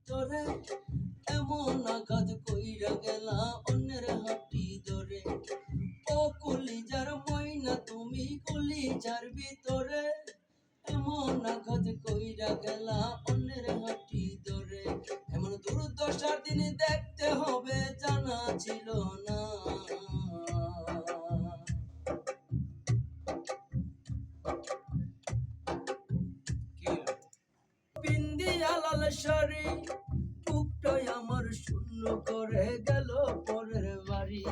তোরে এমন আঘাত কইরা গেলা অন্যের হাটি ধরে। ও কলিজার ময়না তুমি কলিজার ভিতরে এমন আঘাত কইরা গেলা অন্যের হাটি ধরে। এমন দুর্দশার দিন দেখতে হবে জানা ছিল না। পিন্দিয়া লাল শাড়ি বুকটাই আমার শূন্য করে গেল পরের বাড়ি।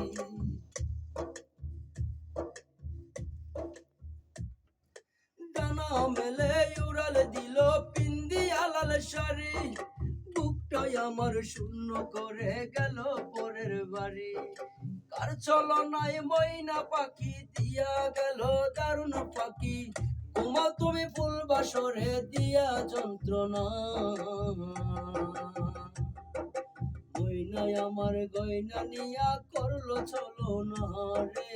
ডানা মেলে উড়াল দিল পিন্দিয়া লাল শাড়ি বুকটাই আমার শূন্য করে গেল পরের বাড়ি। কার ছলনায় ময়না পাখি দিয়া গেল দারুণ পাখি। ঘুমাও তুমি ফুল বাসরে দিয়া যন্ত্রণা। ময়নায় আমার গয়না নিয়া করলো ছলনা রে।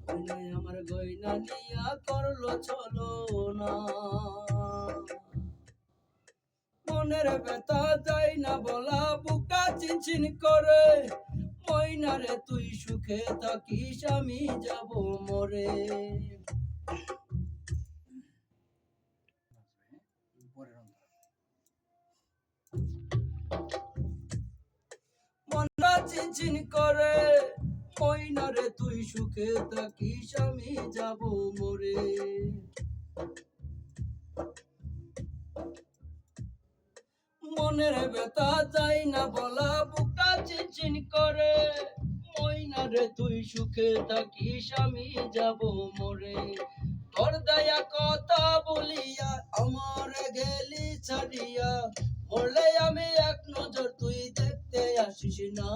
ময়নায় আমার গয়না নিয়া করলো ছলনা। মনের ব্যথা যায় না বলা বুকটা চিনচিন করে। ময়না রে তুই সুখে থাকিস আমি যাব মরে। মনটা চিনচিন করে ময়না রে তুই সুখে থাকিস আমি যাব মরে। মনের ব্যথা যায় না বলা বুকটা চিনচিন করে। ময়না রে তুই সুখে থাকিস আমি যাব মরে। তোর দয়া কথা বলিয়া আমার গেলি ছাড়িয়া। মরলে আমি এক নজর তুই দেখতে আসিস না।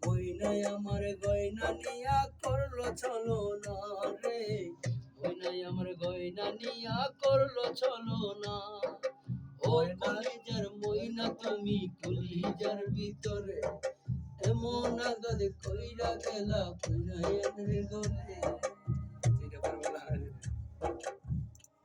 ময়নায় আমার গয়না নিয়া করলো ছলনা রে। ময়নায় আমার গয়না নিয়া করলো ছলনা। ও কলিজার ময়না তুমি কলিজার ভিতরে এমন আঘাত কইরা গেলা কইরা এনে ঘরে।